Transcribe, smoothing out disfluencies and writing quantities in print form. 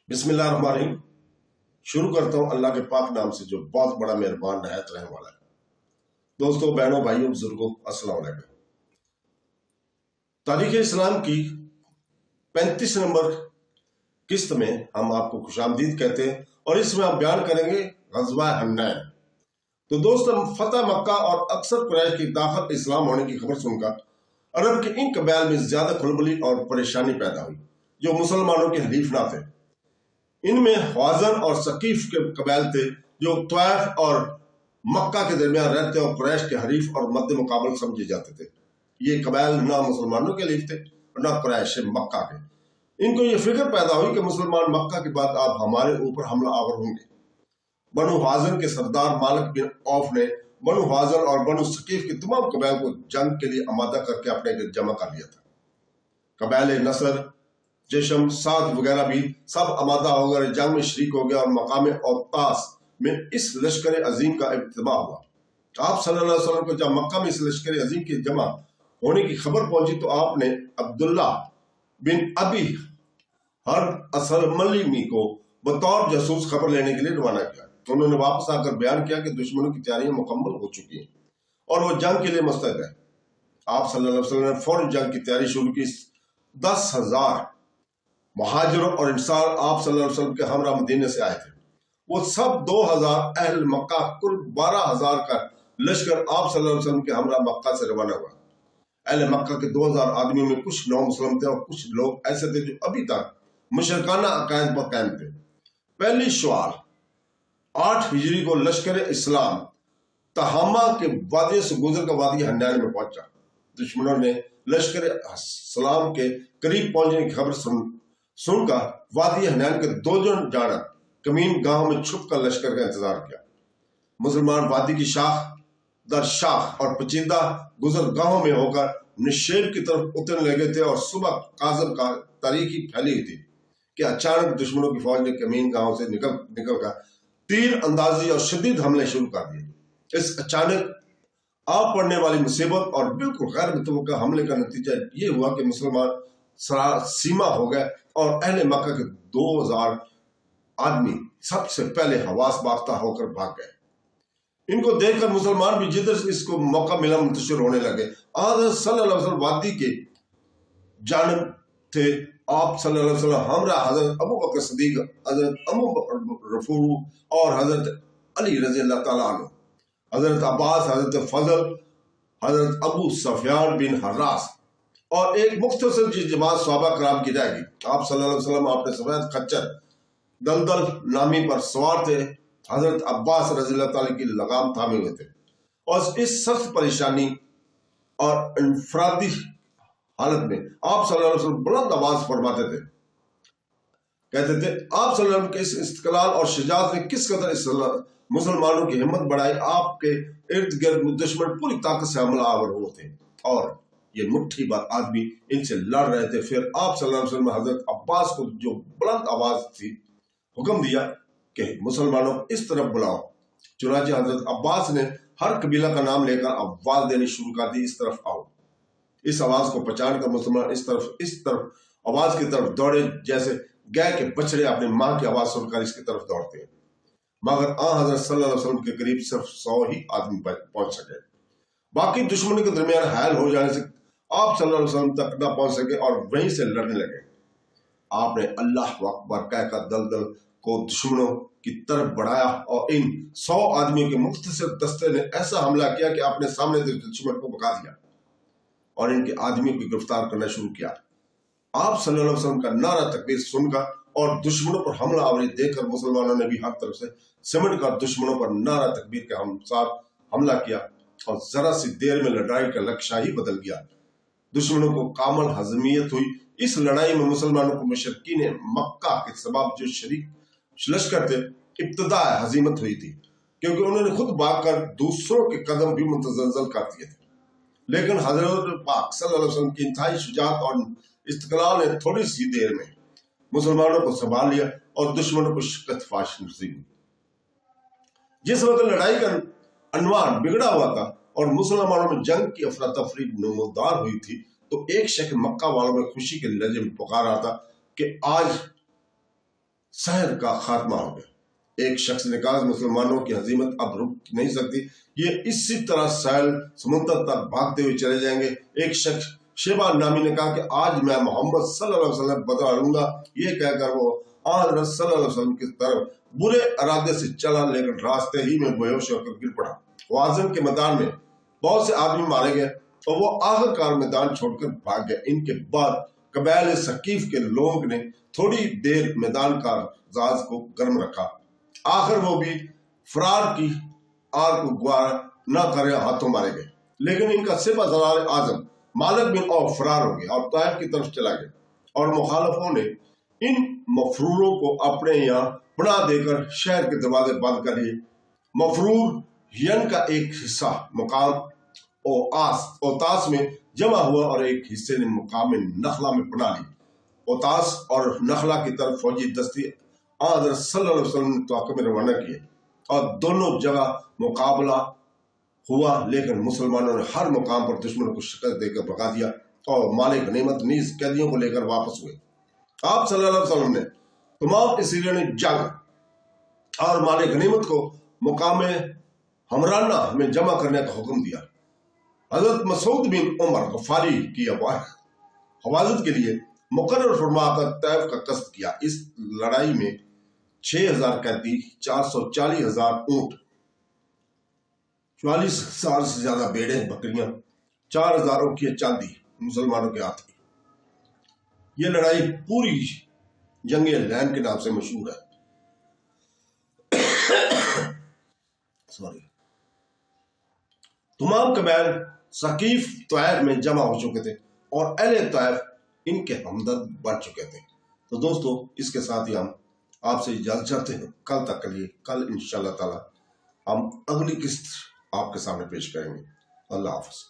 बिस्मिल्लाह रहमान रहीम। शुरू करता हूँ अल्लाह के पाक नाम से जो बहुत बड़ा मेहरबान नहायत रहने वाला है। दोस्तों, बहनों, भाइयों, बुजुर्गों, अस्सलाम वालेकुम। तारीख इस्लाम की 35 नंबर किस्त में हम आपको खुशामदीद कहते हैं और इसमें आप बयान करेंगे ग़ज़वा हन्नैन। तो दोस्त, हम फतह मक्का और अक्सर कुरैश की दाखिल इस्लाम होने की खबर सुनकर अरब के इन कबाइल में ज्यादा खलबली और परेशानी पैदा हुई जो मुसलमानों के हलीफ ना थे। इनमें हवाज़न और सकीफ के कबाइल थे जो तवाइफ और मक्का के दरमियान रहते और कुरैश के हरीफ और मद्दे मुकाबल समझे जाते थे। ये कबाइल ना मुसलमानों के हलीफ थे और ना कुरैश मक्का के। इनको ये फिक्र पैदा हुई कि मुसलमान मक्का के बाद आप हमारे ऊपर हमला आवर होंगे। बनु हवाज़न के सरदार मालिक बिन औफ ने बनु हवाज़न और बनु सकीफ के तमाम कबाइल को जंग के लिए आमादा करके अपने घर जमा कर लिया था। कबाइल नसर, जशम, साद वगैरह भी सब आमादा होकर जंग में शरीक हो गया और मकाम औतास में इस लश्कर अजीम का इब्तिदा हुआ। आप सल्लल्लाहु अलैहि वसल्लम को जब मक्का में इस लश्कर अजीम के जमा होने की खबर पहुंची तो आपने अब्दुल्ला बिन अबी हर असलमली को बतौर जासूस खबर लेने के लिए रवाना किया। तो उन्होंने वापस आकर बयान किया कि दुश्मनों की तैयारियां मुकम्मल हो चुकी हैं और वो जंग के लिए मुस्तैद है। आप सल्लल्लाहु अलैहि वसल्लम ने फौरन जंग की तैयारी शुरू की। 10,000 मुहाजिरों और इंसार आप सल्लल्लाहु अलैहि वसल्लम के हमरा मदीने से आए थे। वो सब 2,000 अहल मक्का, कुल 12,000 का लश्कर आप सल्लल्लाहु अलैहि वसल्लम के हमरा मक्का से रवाना हुआ। अहल मक्का के 2,000 आदमियों में कुछ नौ मुसलमान थे और कुछ लोग ऐसे थे जो अभी तक मुशरकाना अकायद पर कायम थे। पहली शवाल 8 हिजरी को लश्कर इस्लाम तहामा के वादी से गुजर कर वादी हन्नैन में पहुंचा। दुश्मनों ने लश्कर इस्लाम के करीब पहुंचने की खबर सुनकर वादी हन्नैन के 2 जन जाना कमीन गांव में छुप कर लश्कर का इंतजार किया। मुसलमान वादी की शाख दर शाख और पचीदा गुजर गांवों में होकर निशेब की तरफ उतरने लगे थे और सुबह काजम का तारीखी फैली हुई थी कि अचानक दुश्मनों की फौज ने कमीन गांव से निकल कर तीर अंदाजी और शदीद हमले शुरू कर दिए। इस अचानक आ पड़ने वाली मुसीबत और बिल्कुल गैर मुतवक्का हमले का नतीजा ये हुआ कि मुसलमान सीमा हो गए और अहले मक्का के 2,000 आदमी सबसे पहले हवास बाख्ता होकर भाग गए। इनको देखकर मुसलमान भी जिधर से इसको मौका मिला मुंतशिर होने लगे। हज़रत सल्लल्लाहु अलैहि वसल्लम वादी के जानिब थे। आप सल्लल्लाहु अलैहि वसल्लम हमरा हजरत अबू बकर सिद्दीक, हजरत अबू रफूर और हजरत अली रज़ी अल्लाह ताला अन्हु, हजरत अब्बास, हजरत फजल, हजरत अबू सफियान बिन हर्रास और एक मुख्तसर जी जमात सहाबा कराम की रहेगी। आप सल्लल्लाहु अलैहि वसल्लम अपने सफेद खच्चर दलदल नामी पर सवार थे। हजरत अब्बास रज़ी अल्लाह ताला की लगाम थामे हुए थे और इस सख्त परेशानी और इंफरादी हालत में आप सल्लल्लाहु अलैहि वसल्लम बुलंद आवाज फरमाते थे, कहते थे आप सल्लल्लाहु अलैहि वसल्लम के इस इस्तिक़लाल और शजाअत ने किस कदर मुसलमानों की हिम्मत बढ़ाई। आपके इर्द गिर्द दुश्मन पूरी ताकत से हमला आवर हुए थे और ये मुट्ठी भर आदमी इनसे लड़ रहे थे। फिर आप सल्लल्लाहु अलैहि वसल्लम हजरत अब्बास को जो बुलंद आवाज थी हुक्म दिया कि मुसलमानों को इस तरफ बुलाओ। चुनांचे हजरत अब्बास ने हर कबीला का नाम लेकर आवाज देनी शुरू कर दी, इस तरफ आओ। इस आवाज को पहचान कर मुसलमान इस तरफ आवाज की तरफ दौड़े जैसे गाय के बछड़े अपने माँ की आवाज सुनकर इसकी तरफ दौड़ते हैं। मगर हजरत सल्लल्लाहु अलैहि वसल्लम के करीब सिर्फ 100 ही आदमी पहुंच सके। बाकी दुश्मनों के दरमियान हायल हो जाने से आप सल्लल्लाहु अलैहि वसल्लम तक न पहुंच सके और वहीं से लड़ने लगे। आपने अल्लाह अकबर कहकर दलदल को दुश्मनों की तरफ बढ़ाया और इन 100 आदमियों के मुख्तसर दस्ते ने ऐसा हमला किया कि अपने सामने दुश्मन को भगा दिया और इनके आदमियों को गिरफ्तार करना शुरू किया। आप सल्लल्लाहु अलैहि वसल्लम का नारा तकबीर सुनकर और दुश्मनों पर हमला आवरी देखकर मुसलमानों ने भी हर तरफ से सिमट कर दुश्मनों पर नारा तकबीर के साथ हमला किया और जरा सी देर में लड़ाई का लक्ष्य ही बदल गया। दुश्मनों को कामल हजमियत हुई। इस लड़ाई में मुसलमानों को मुशरिकीन मक्का के सबब जो शरीक लश्कर थे इब्तिदा हजीमत हुई थी, क्योंकि उन्होंने खुद भागकर दूसरों के कदम भी मुतज़लज़ल कर दिए थे। लेकिन हजरत पाक सल्लल्लाहु अलैहि वसल्लम की इंतहाई शुजाअत और इस्तिक़लाल ने थोड़ी सी देर में मुसलमानों को संभाल लिया और दुश्मनों को शिकस्त फाश नसीब हुई। जिस वक्त लड़ाई का अनवान बिगड़ा हुआ था और मुसलमानों में जंग की अफरा तफरी नमूदार हुई थी तो एक शख्स मक्का वालों में खुशी के लहजे में पुकार रहा था कि आज शहर का खात्मा हो गया। एक शख्स ने कहा मुसलमानों की हजीमत अब रुक नहीं सकती, ये इसी तरह सैल समुद्र तक भागते हुए चले जाएंगे। एक शख्स शेबा नामी ने कहा कि आज मैं मोहम्मद सल्लल्लाहु अलैहि वसल्लम बदला लूंगा। ये कहकर वो हज़रत सल्लल्लाहु अलैहि वसल्लम की तरफ बुरे इरादे से चला, लेकिन रास्ते ही में बेहोश होकर गिर पड़ा। वाज़न के मैदान में बहुत से आदमी मारे गए और वो आखिरकार मैदान छोड़कर भाग गए। इनके बाद कबैल सकीफ के लोग ने थोड़ी देर मैदान का जाज को गर्म रखा। आखिर वो भी फरार की आग को गुआर न करे हाथों मारे गए, लेकिन इनका सिपा सलार आजम मालिक बिन औफ फरार हो गया और ताइफ की तरफ चला गया और मुखालफों ने इन मफरूरों को अपने यहाँ पनाह देकर शहर के दरवाजे बंद कर लिए। मफरूर यन का एक हिस्सा मुकाम ओतास में जमा हुआ और एक हिस्से ने मुकाम नखला में पनाह ली। ओतास और नखला की तरफ फौजी दस्ती हज़रत सल्लल्लाहु अलैहि वसल्लम ने तौक़े में रवाना किए और दोनों जगह मुकाबला हुआ, लेकिन मुसलमानों ने हर मुकाम पर दुश्मनों को शिकस्त देकर भगा दिया और माले गनीमत नीज कैदियों को लेकर वापस हुए। आप सल्लल्लाहु अलैहि वसल्लम ने तमाम इसीरियों ने जंग और माले गनीमत को मुकाम हमराना में जमा करने का हुक्म दिया। हजरत मसूद बिन उमर गफारी की हिफाजत के लिए मुकर्रर फरमाकर तैफ का कस्द किया। इस लड़ाई में 6000 कैदी, 440,000 ऊंट, 44,000 से ज्यादा बेड़े बकरियां, 4,000 उकिया चांदी मुसलमानों के हाथ में। यह लड़ाई पूरी जंग लैन के नाम से मशहूर है। सॉरी। तमाम कबैल सकीफ तैफ में जमा हो चुके थे और अहले तैफ इनके हमदर्द बन चुके थे। तो दोस्तों, इसके साथ ही हम आपसे इजाजत चाहते हैं। कल तक के लिए, कल इंशाअल्लाह ताला हम अगली किस्त आपके सामने पेश करेंगे। अल्लाह हाफ़िज़।